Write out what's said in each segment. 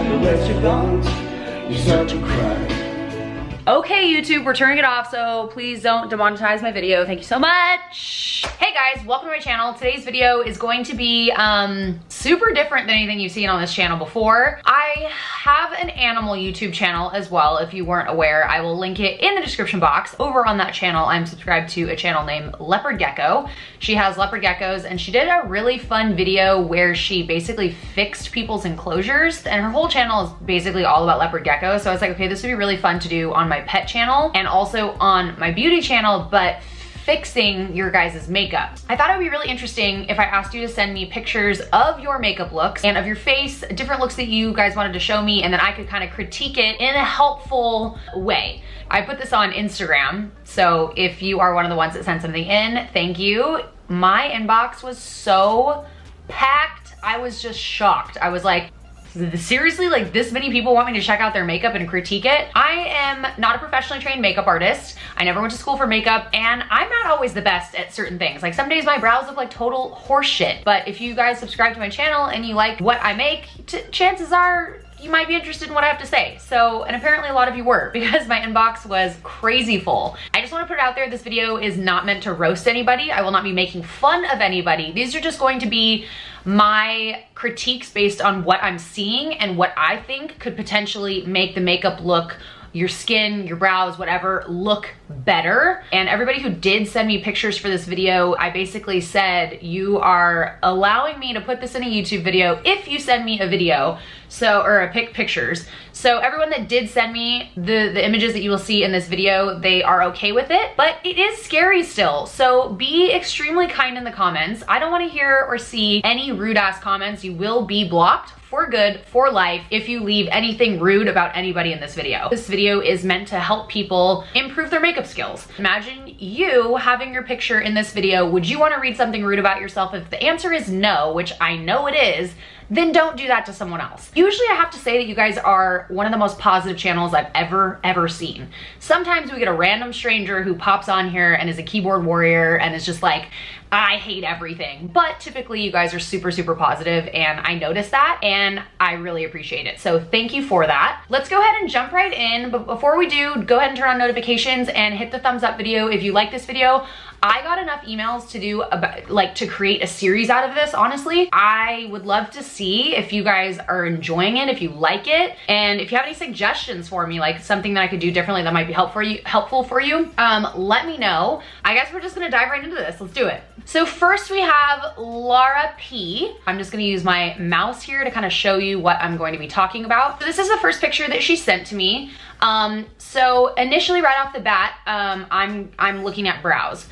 the rest you don't, you start to cry. Okay, YouTube, we're turning it off, so please don't demonetize my video. Thank you so much. Hey guys, welcome to my channel. Today's video is going to be super different than anything you've seen on this channel before. I have an animal YouTube channel as well. If you weren't aware, I will link it in the description box. Over on that channel, I'm subscribed to a channel named Leopard Gecko. She has leopard geckos, and she did a really fun video where she basically fixed people's enclosures, and her whole channel is basically all about leopard geckos. So I was like, okay, this would be really fun to do on my pet channel and also on my beauty channel, but fixing your guys' makeup. I thought it would be really interesting if I asked you to send me pictures of your makeup looks and of your face, different looks that you guys wanted to show me, and then I could kind of critique it in a helpful way. I put this on Instagram, so if you are one of the ones that sent something in, thank you. My inbox was so packed, I was just shocked. I was like, seriously, like this many people want me to check out their makeup and critique it? I am not a professionally trained makeup artist. I never went to school for makeup, and I'm not always the best at certain things. Like some days my brows look like total horse shit. But if you guys subscribe to my channel and you like what I make, chances are you might be interested in what I have to say. So, and apparently a lot of you were, because my inbox was crazy full. I just want to put it out there, this video is not meant to roast anybody. I will not be making fun of anybody. These are just going to be my critiques based on what I'm seeing and what I think could potentially make the makeup look, your skin, your brows, whatever, look better. And everybody who did send me pictures for this video, I basically said, you are allowing me to put this in a YouTube video if you send me a video, so, or a pictures. So everyone that did send me the images that you will see in this video, they are okay with it, but it is scary still. So be extremely kind in the comments. I don't want to hear or see any rude ass comments. You will be blocked for good, for life, if you leave anything rude about anybody in this video. This video is meant to help people improve their makeup skills. Imagine you having your picture in this video. Would you want to read something rude about yourself? If the answer is no, which I know it is, then don't do that to someone else. Usually I have to say that you guys are one of the most positive channels I've ever seen. Sometimes we get a random stranger who pops on here and is a keyboard warrior and is just like, I hate everything. But typically you guys are super positive, and I notice that and I really appreciate it. So thank you for that. Let's go ahead and jump right in. But before we do, go ahead and turn on notifications and hit the thumbs up video if you like this video. I got enough emails to do to create a series out of this, honestly. I would love to see if you guys are enjoying it, if you like it, and if you have any suggestions for me, like something that I could do differently that might be helpful for you, let me know. I guess we're just gonna dive right into this. Let's do it. So first we have Laura P. I'm just gonna use my mouse here to kind of show you what I'm going to be talking about. So this is the first picture that she sent to me. So initially right off the bat, I'm looking at brows.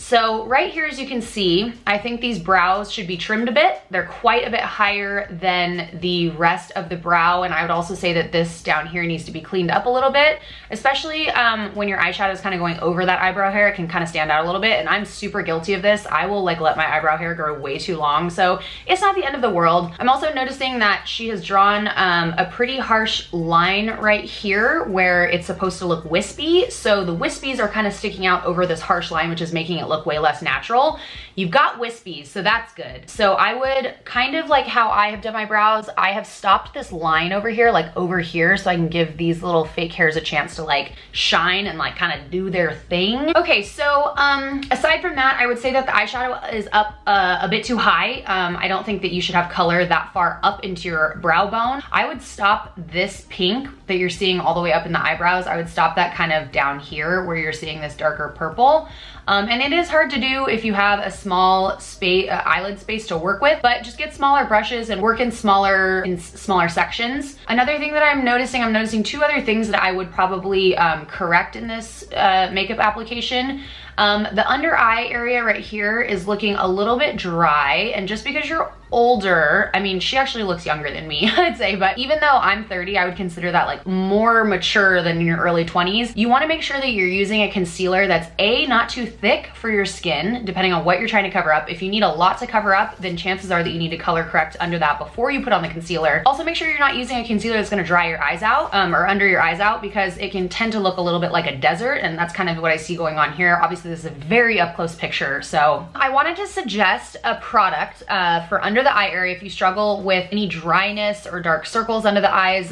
So right here, as you can see, I think these brows should be trimmed a bit. They're quite a bit higher than the rest of the brow, and I would also say that this down here needs to be cleaned up a little bit, especially when your eyeshadow is kind of going over that eyebrow hair. It can kind of stand out a little bit, and I'm super guilty of this. I will like let my eyebrow hair grow way too long, so it's not the end of the world. I'm also noticing that she has drawn a pretty harsh line right here where it's supposed to look wispy, so the wispies are kind of sticking out over this harsh line, which is making it look way less natural. You've got wispies, so that's good. So I would kind of like how I have done my brows, I have stopped this line over here, like over here, so I can give these little fake hairs a chance to like shine and like kind of do their thing. Okay, so aside from that, I would say that the eyeshadow is up a bit too high. I don't think that you should have color that far up into your brow bone. I would stop this pink that you're seeing all the way up in the eyebrows. I would stop that kind of down here where you're seeing this darker purple. And it is hard to do if you have a small eyelid space to work with, but just get smaller brushes and work in smaller sections. Another thing that I'm noticing two other things that I would probably correct in this makeup application. The under eye area right here is looking a little bit dry, and just because you're older, I mean, she actually looks younger than me, I'd say, but even though I'm 30, I would consider that like more mature than in your early 20s. You want to make sure that you're using a concealer that's not too thick for your skin, depending on what you're trying to cover up. If you need a lot to cover up, then chances are that you need to color correct under that before you put on the concealer. Also, make sure you're not using a concealer that's going to dry your eyes out or under your eyes out, because it can tend to look a little bit like a desert, and that's kind of what I see going on here. Obviously so this is a very up close picture. So I wanted to suggest a product for under the eye area if you struggle with any dryness or dark circles under the eyes.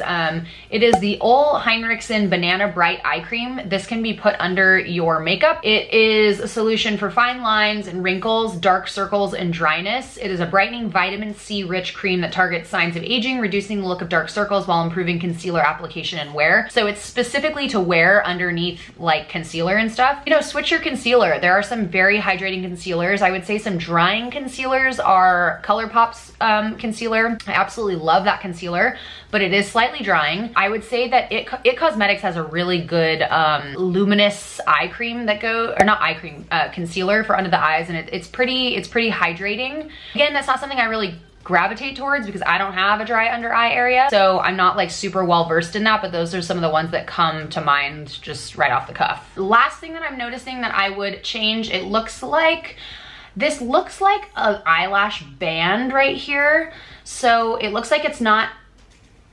It is the Ole Henriksen Banana Bright Eye Cream. This can be put under your makeup. It is a solution for fine lines and wrinkles, dark circles, and dryness. It is a brightening vitamin C rich cream that targets signs of aging, reducing the look of dark circles while improving concealer application and wear. So it's specifically to wear underneath like concealer and stuff. You know, switch your concealer. There are some very hydrating concealers. I would say some drying concealers are ColourPop's concealer. I absolutely love that concealer, but it is slightly drying. I would say that It Cosmetics has a really good luminous eye cream that concealer for under the eyes, and it's pretty hydrating. Again, that's not something I really gravitate towards because I don't have a dry under eye area, so I'm not like super well versed in that, but those are some of the ones that come to mind just right off the cuff. Last thing that I'm noticing that I would change, this looks like an eyelash band right here. So it looks like it's not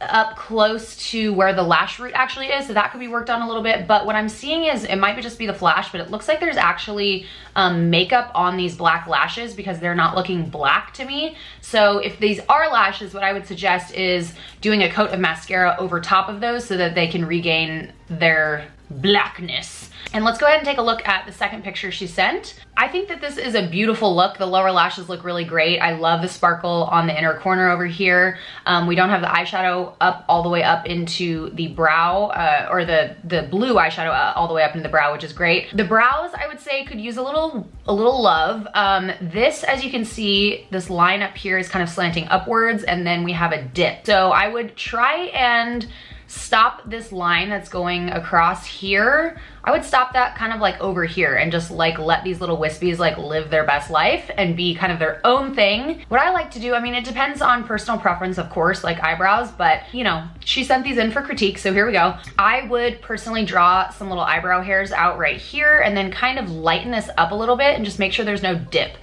up close to where the lash root actually is, so that could be worked on a little bit. But what I'm seeing is, it might just be the flash, but it looks like there's actually makeup on these black lashes because they're not looking black to me. So if these are lashes, what I would suggest is doing a coat of mascara over top of those so that they can regain their blackness. And let's go ahead and take a look at the second picture she sent. I think that this is a beautiful look. The lower lashes look really great. I love the sparkle on the inner corner over here. We don't have the eyeshadow up all the way up into the brow, or the blue eyeshadow all the way up into the brow, which is great. The brows, I would say, could use a little love. This, as you can see, this line up here is kind of slanting upwards, and then we have a dip. So I would try and stop this line that's going across here. I would stop that kind of like over here and just like let these little wispies like live their best life and be kind of their own thing. What I like to do, I mean, it depends on personal preference, of course, like eyebrows, but you know, she sent these in for critique, so here we go. I would personally draw some little eyebrow hairs out right here and then kind of lighten this up a little bit and just make sure there's no dip.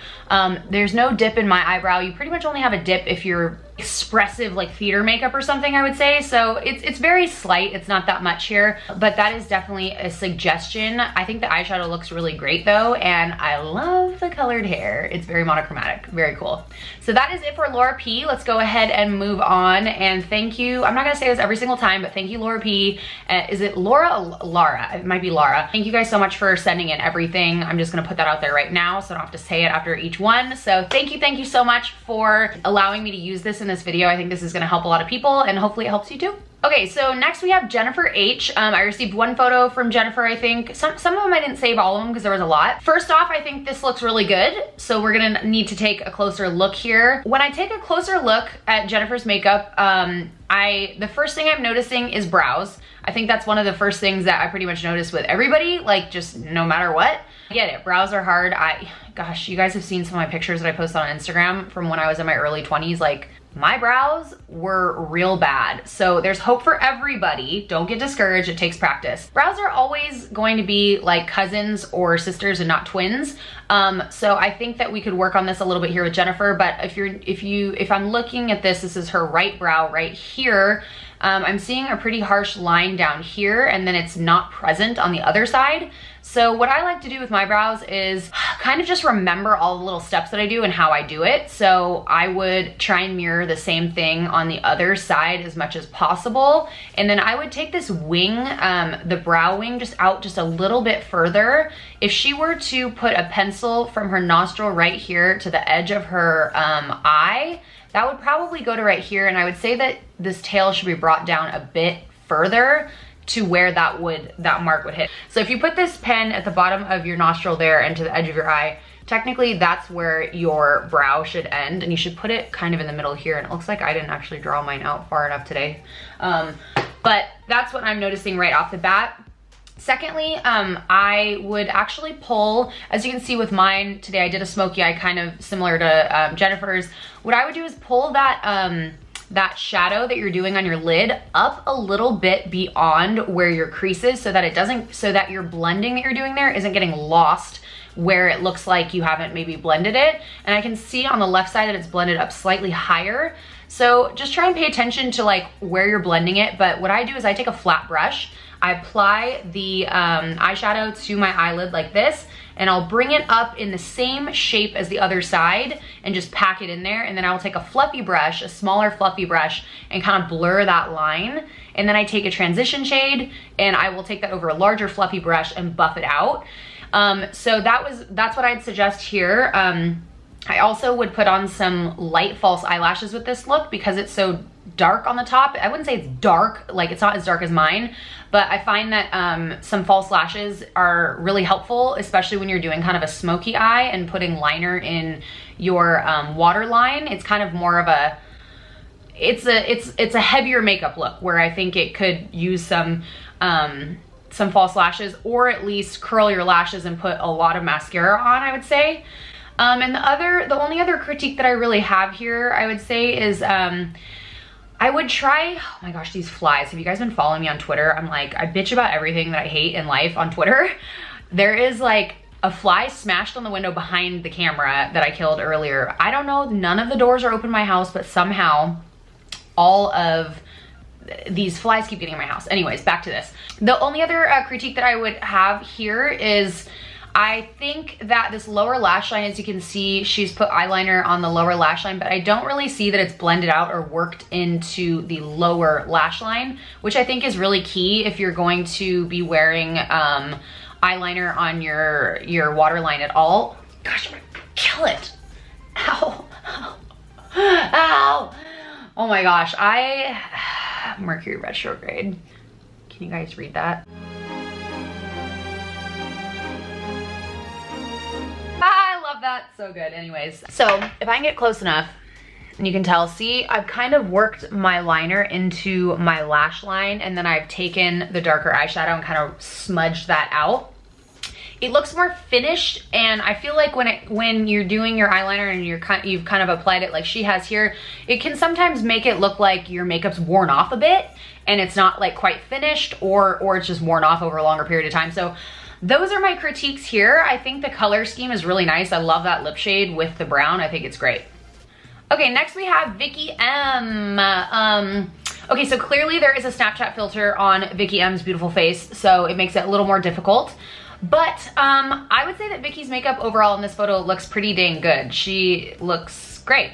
There's no dip in my eyebrow. You pretty much only have a dip if you're expressive like theater makeup or something, I would say. So it's very slight. It's not that much here, but that is definitely a suggestion. I think the eyeshadow looks really great though, and I love the colored hair. It's very monochromatic, very cool. So that is it for Laura P. Let's go ahead and move on, and thank you. I'm not gonna say this every single time, but thank you, Laura P. Is it Laura or Lara? It might be Lara. Thank you guys so much for sending in everything. I'm just gonna put that out there right now so I don't have to say it after each one. So thank you so much for allowing me to use this in this video. I think this is gonna help a lot of people, and hopefully it helps you too. Okay, so next we have Jennifer H. I received one photo from Jennifer, I think. Some of them I didn't save all of them because there was a lot. First off, I think this looks really good. So we're gonna need to take a closer look here. When I take a closer look at Jennifer's makeup, the first thing I'm noticing is brows. I think that's one of the first things that I pretty much notice with everybody, like just no matter what. I get it, brows are hard. Gosh, you guys have seen some of my pictures that I posted on Instagram from when I was in my early 20s. Like, my brows were real bad. So there's hope for everybody. Don't get discouraged, it takes practice. Brows are always going to be like cousins or sisters and not twins. So I think that we could work on this a little bit here with Jennifer, but if I'm looking at this is her right brow right here. I'm seeing a pretty harsh line down here, and then it's not present on the other side. So what I like to do with my brows is kind of just remember all the little steps that I do and how I do it. So I would try and mirror the same thing on the other side as much as possible. And then I would take this wing, the brow wing, just out just a little bit further. If she were to put a pencil from her nostril right here to the edge of her eye, that would probably go to right here. And I would say that this tail should be brought down a bit further to where that mark would hit. So if you put this pen at the bottom of your nostril there and to the edge of your eye, technically that's where your brow should end, and you should put it kind of in the middle here. And it looks like I didn't actually draw mine out far enough today. But that's what I'm noticing right off the bat. Secondly, I would actually pull, as you can see with mine today, I did a smoky eye kind of similar to Jennifer's. What I would do is pull that that shadow that you're doing on your lid up a little bit beyond where your crease is, so that your blending that you're doing there isn't getting lost where it looks like you haven't maybe blended it. And I can see on the left side that it's blended up slightly higher. So just try and pay attention to like where you're blending it. But what I do is I take a flat brush, I apply the eyeshadow to my eyelid like this, and I'll bring it up in the same shape as the other side and just pack it in there. And then I will take a fluffy brush, a smaller fluffy brush, and kind of blur that line. And then I take a transition shade and I will take that over a larger fluffy brush and buff it out. So that's what I'd suggest here. I also would put on some light false eyelashes with this look because it's so dark on the top. I wouldn't say it's dark, like it's not as dark as mine, but I find that some false lashes are really helpful, especially when you're doing kind of a smoky eye and putting liner in your waterline. It's kind of more of a, it's a heavier makeup look where I think it could use some false lashes, or at least curl your lashes and put a lot of mascara on, I would say. And the only other critique that I really have here, I would say, is I would try, oh my gosh, these flies. Have you guys been following me on Twitter? I'm like, I bitch about everything that I hate in life on Twitter. There is like a fly smashed on the window behind the camera that I killed earlier. I don't know, none of the doors are open in my house, but somehow all of these flies keep getting in my house. Anyways, back to this. The only other critique that I would have here is I think that this lower lash line, as you can see, she's put eyeliner on the lower lash line, but I don't really see that it's blended out or worked into the lower lash line, which I think is really key if you're going to be wearing eyeliner on your waterline at all. Gosh, I'm gonna kill it. Ow. Ow. Oh my gosh, Mercury retrograde. Can you guys read that? I love that, so good. Anyways, so if I can get close enough, and you can tell, see, I've kind of worked my liner into my lash line, and then I've taken the darker eyeshadow and kind of smudged that out. It looks more finished, and I feel like when you're doing your eyeliner and you've kind of applied it like she has here, it can sometimes make it look like your makeup's worn off a bit, and it's not like quite finished, or it's just worn off over a longer period of time. So those are my critiques here. I think the color scheme is really nice. I love that lip shade with the brown. I think it's great. Okay, next we have Vicky M. Okay, so clearly there is a Snapchat filter on Vicky M's beautiful face, so it makes it a little more difficult. But I would say that Vicky's makeup overall in this photo looks pretty dang good. She looks great.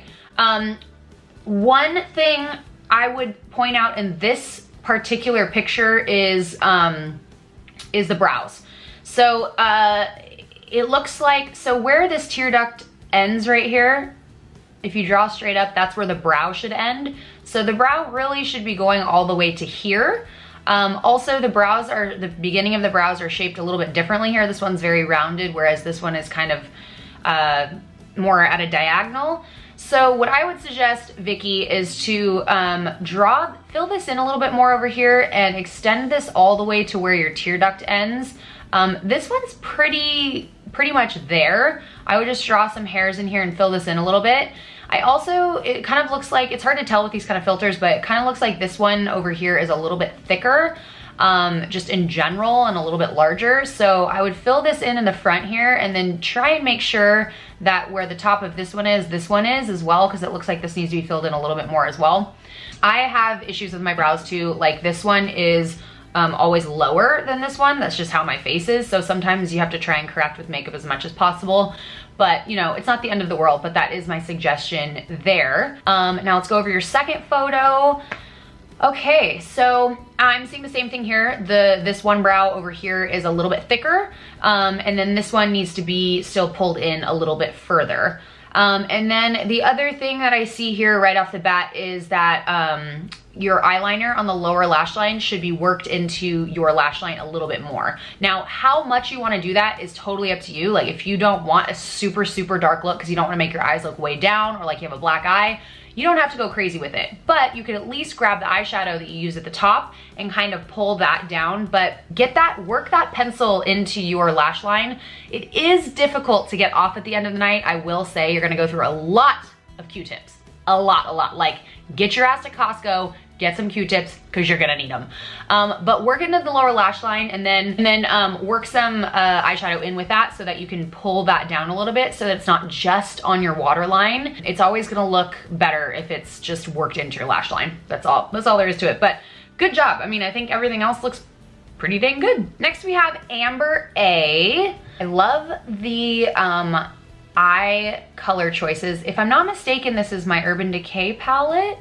One thing I would point out in this particular picture is the brows. So it looks like, so where this tear duct ends right here, if you draw straight up, that's where the brow should end. So the brow really should be going all the way to here. Also, the beginning of the brows are shaped a little bit differently here. This one's very rounded, whereas this one is kind of more at a diagonal. So what I would suggest, Vicky, is to fill this in a little bit more over here and extend this all the way to where your tear duct ends. This one's pretty much there. I would just draw some hairs in here and fill this in a little bit. It kind of looks like, it's hard to tell with these kind of filters, but it kind of looks like this one over here is a little bit thicker, just in general, and a little bit larger. So I would fill this in the front here, and then try and make sure that where the top of this one is as well, because it looks like this needs to be filled in a little bit more as well. I have issues with my brows too. Like this one is always lower than this one. That's just how my face is. So sometimes you have to try and correct with makeup as much as possible. But you know, it's not the end of the world, but that is my suggestion there. Now let's go over your second photo. Okay, so I'm seeing the same thing here. This one brow over here is a little bit thicker. And then this one needs to be still pulled in a little bit further. And then the other thing that I see here right off the bat is that your eyeliner on the lower lash line should be worked into your lash line a little bit more. Now, how much you want to do that is totally up to you. Like if you don't want a super, super dark look because you don't want to make your eyes look way down or like you have a black eye, you don't have to go crazy with it, but you could at least grab the eyeshadow that you use at the top and kind of pull that down, but work that pencil into your lash line. It is difficult to get off at the end of the night. I will say you're gonna go through a lot of Q-tips, a lot. Like get your ass to Costco, get some Q-tips because you're gonna need them. But work into the lower lash line and then work some eyeshadow in with that so that you can pull that down a little bit so that it's not just on your waterline. It's always gonna look better if it's just worked into your lash line. That's all there is to it. But good job. I mean, I think everything else looks pretty dang good. Next we have Amber A. I love the eye color choices. If I'm not mistaken, this is my Urban Decay palette.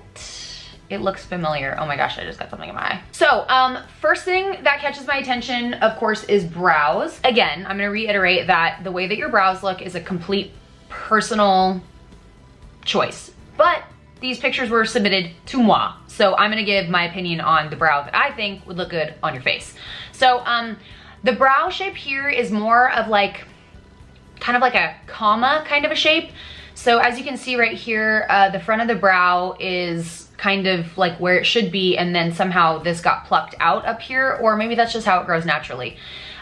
It looks familiar. Oh my gosh, I just got something in my eye. So, first thing that catches my attention, of course, is brows. Again, I'm gonna reiterate that the way that your brows look is a complete personal choice. But these pictures were submitted to moi, so I'm gonna give my opinion on the brow that I think would look good on your face. So, the brow shape here is more of like, kind of like a comma kind of a shape. So as you can see right here, the front of the brow is kind of like where it should be, and then somehow this got plucked out up here, or maybe that's just how it grows naturally.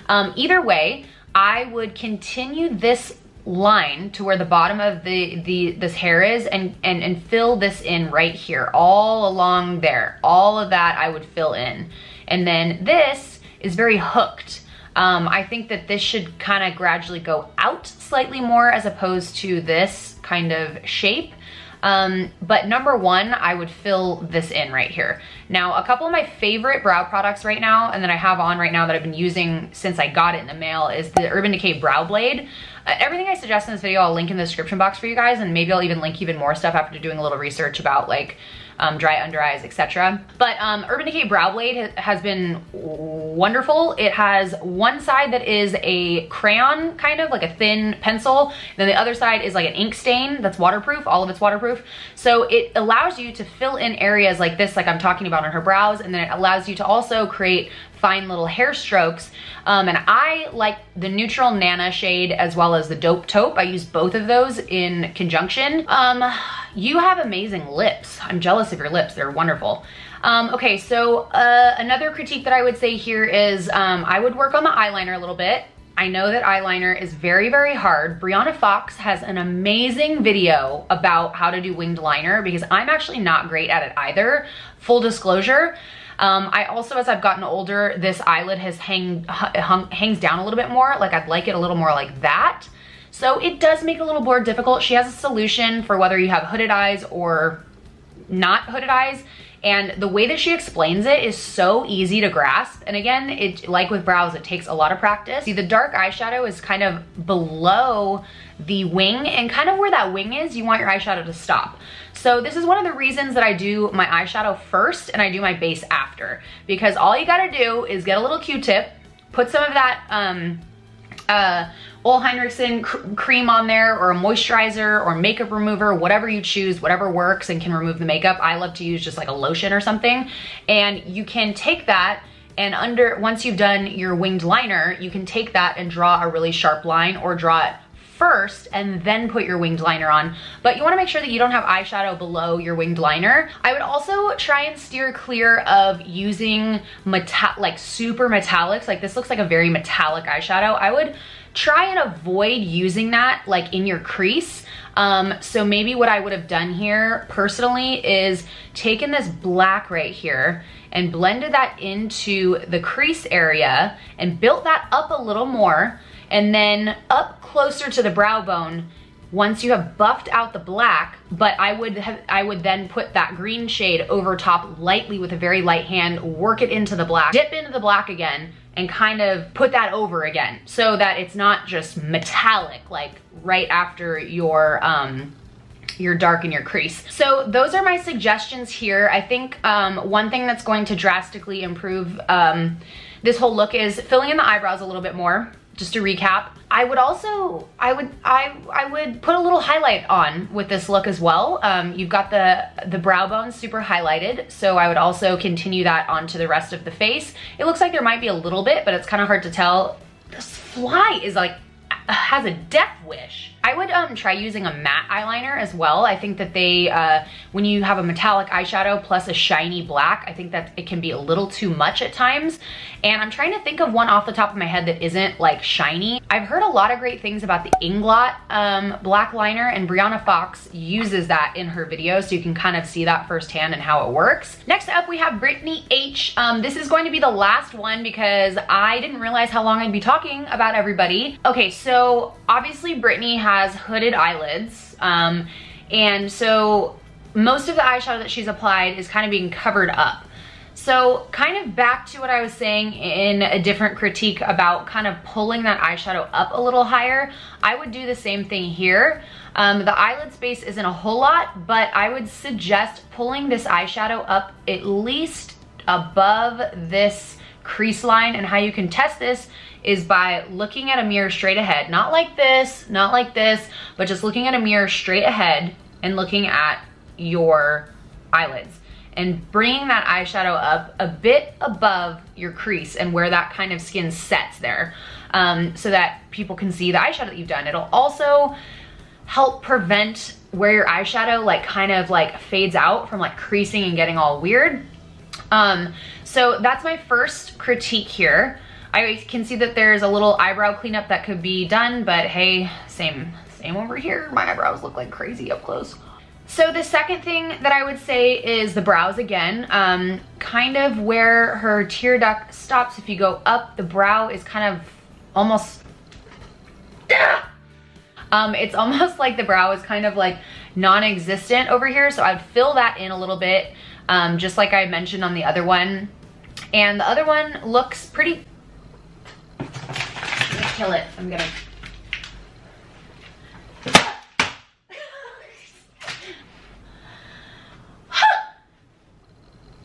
Either way, I would continue this line to where the bottom of this hair is and fill this in right here, all along there. All of that I would fill in. And then this is very hooked. I think that this should kind of gradually go out slightly more as opposed to this kind of shape. But number one, I would fill this in right here. Now, a couple of my favorite brow products right now, and that I have on right now that I've been using since I got it in the mail, is the Urban Decay Brow Blade. Everything I suggest in this video, I'll link in the description box for you guys, and maybe I'll even link even more stuff after doing a little research about like dry under eyes, etc. But Urban Decay Brow Blade has been wonderful. It has one side that is a crayon, kind of like a thin pencil. Then the other side is like an ink stain that's waterproof. All of it's waterproof. So it allows you to fill in areas like this, like I'm talking about on her brows. And then it allows you to also create fine little hair strokes. And I like the Neutral Nana shade as well as the Dope Taupe. I use both of those in conjunction. You have amazing lips. I'm jealous of your lips. They're wonderful. Okay, so another critique that I would say here is I would work on the eyeliner a little bit. I know that eyeliner is very, very hard. Brianna Fox has an amazing video about how to do winged liner because I'm actually not great at it either. Full disclosure. I also, as I've gotten older, this eyelid has hangs down a little bit more. Like I'd like it a little more like that. So it does make it a little more difficult. She has a solution for whether you have hooded eyes or not hooded eyes. And the way that she explains it is so easy to grasp. And again, it, like with brows, it takes a lot of practice. See, the dark eyeshadow is kind of below the wing, and kind of where that wing is, you want your eyeshadow to stop. So this is one of the reasons that I do my eyeshadow first and I do my base after, because all you gotta do is get a little Q-tip, put some of that Ole Henriksen cream on there, or a moisturizer or makeup remover, whatever you choose, whatever works and can remove the makeup. I love to use just like a lotion or something. And you can take that and once you've done your winged liner, you can take that and draw a really sharp line, or draw it first and then put your winged liner on. But you wanna make sure that you don't have eyeshadow below your winged liner. I would also try and steer clear of using like super metallics. Like this looks like a very metallic eyeshadow. I would try and avoid using that like in your crease. So maybe what I would have done here personally is taken this black right here and blended that into the crease area and built that up a little more, and then up closer to the brow bone once you have buffed out the black. But I would then put that green shade over top lightly with a very light hand, work it into the black, dip into the black again, and kind of put that over again so that it's not just metallic like right after your dark in your crease. So those are my suggestions here. I think one thing that's going to drastically improve this whole look is filling in the eyebrows a little bit more. Just to recap, I would put a little highlight on with this look as well. You've got the brow bone super highlighted, so I would also continue that onto the rest of the face. It looks like there might be a little bit, but it's kind of hard to tell. This fly is like, has a death Wish. I would try using a matte eyeliner as well. I think that they, when you have a metallic eyeshadow plus a shiny black, I think that it can be a little too much at times. And I'm trying to think of one off the top of my head that isn't like shiny. I've heard a lot of great things about the Inglot black liner, and Brianna Fox uses that in her videos, so you can kind of see that firsthand and how it works. Next up, we have Brittany H. This is going to be the last one because I didn't realize how long I'd be talking about everybody. Okay, so obviously Brittany has hooded eyelids, and so most of the eyeshadow that she's applied is kind of being covered up. So kind of back to what I was saying in a different critique about kind of pulling that eyeshadow up a little higher, I would do the same thing here. The eyelid space isn't a whole lot, but I would suggest pulling this eyeshadow up at least above this crease line. And how you can test this is by looking at a mirror straight ahead, not like this, not like this, but just looking at a mirror straight ahead and looking at your eyelids and bringing that eyeshadow up a bit above your crease and where that kind of skin sets there, so that people can see the eyeshadow that you've done. It'll also help prevent where your eyeshadow like kind of like fades out from like creasing and getting all weird. So that's my first critique here. I can see that there's a little eyebrow cleanup that could be done, but hey, same over here. My eyebrows look like crazy up close. So the second thing that I would say is the brows again. Kind of where her tear duct stops. If you go up, the brow is kind of almost, it's almost like the brow is kind of like non-existent over here. So I'd fill that in a little bit, just like I mentioned on the other one. And the other one looks pretty, I'm gonna kill it. I'm gonna,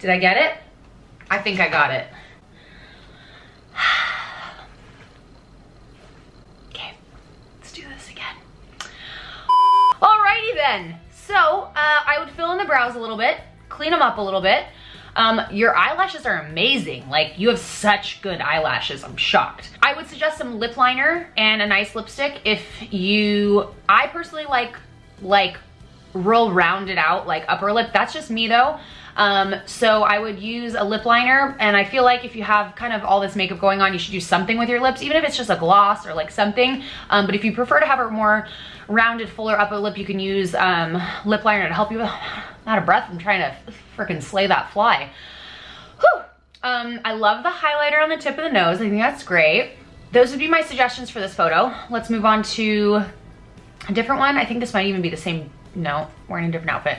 did I get it? I think I got it. Okay, let's do this again. Alrighty then. So I would fill in the brows a little bit, clean them up a little bit. Your eyelashes are amazing. Like, you have such good eyelashes. I'm shocked. I would suggest some lip liner and a nice lipstick if you, I personally like real rounded out like upper lip. That's just me though. So I would use a lip liner, and I feel like if you have kind of all this makeup going on, you should do something with your lips, even if it's just a gloss or like something. But if you prefer to have a more rounded, fuller upper lip, you can use lip liner to help you. I'm out of breath. I'm trying to freaking slay that fly. Whew. I love the highlighter on the tip of the nose. I think that's great. Those would be my suggestions for this photo. Let's move on to a different one. I think this might even be the same. No, wearing a different outfit.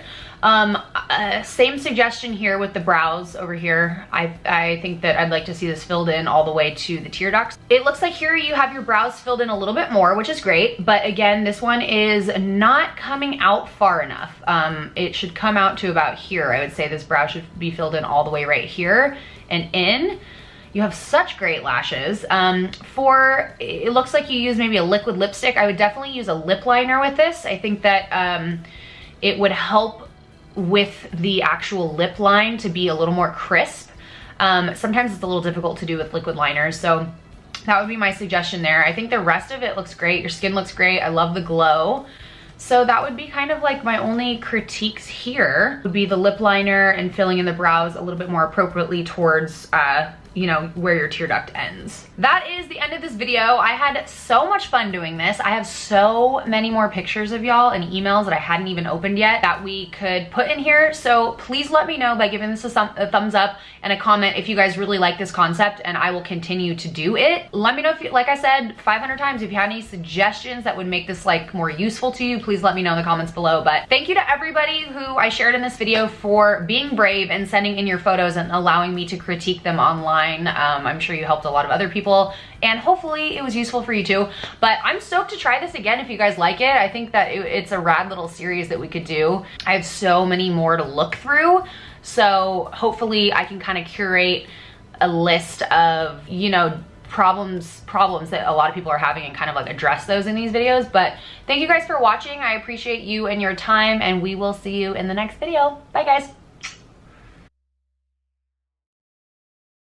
Same suggestion here with the brows over here. I think that I'd like to see this filled in all the way to the tear ducts. It looks like here you have your brows filled in a little bit more, which is great. But again, this one is not coming out far enough. It should come out to about here. I would say this brow should be filled in all the way right here and in. You have such great lashes. It looks like you use maybe a liquid lipstick. I would definitely use a lip liner with this. I think that it would help with the actual lip line to be a little more crisp. Sometimes it's a little difficult to do with liquid liners, so that would be my suggestion there. I think the rest of it looks great. Your skin looks great. I love the glow. So that would be kind of like my only critiques here, would be the lip liner and filling in the brows a little bit more appropriately towards you know, where your tear duct ends. That is the end of this video. I had so much fun doing this. I have so many more pictures of y'all and emails that I hadn't even opened yet that we could put in here. So please let me know by giving this a thumbs up and a comment if you guys really like this concept, and I will continue to do it. Let me know if you, like I said 500 times, if you had any suggestions that would make this like more useful to you, please let me know in the comments below. But thank you to everybody who I shared in this video for being brave and sending in your photos and allowing me to critique them online. I'm sure you helped a lot of other people, and hopefully it was useful for you too. But I'm stoked to try this again if you guys like it. I think that it's a rad little series that we could do. I have so many more to look through, so hopefully I can kind of curate a list of, you know, problems that a lot of people are having and kind of like address those in these videos. But thank you guys for watching. I appreciate you and your time, and we will see you in the next video. Bye guys.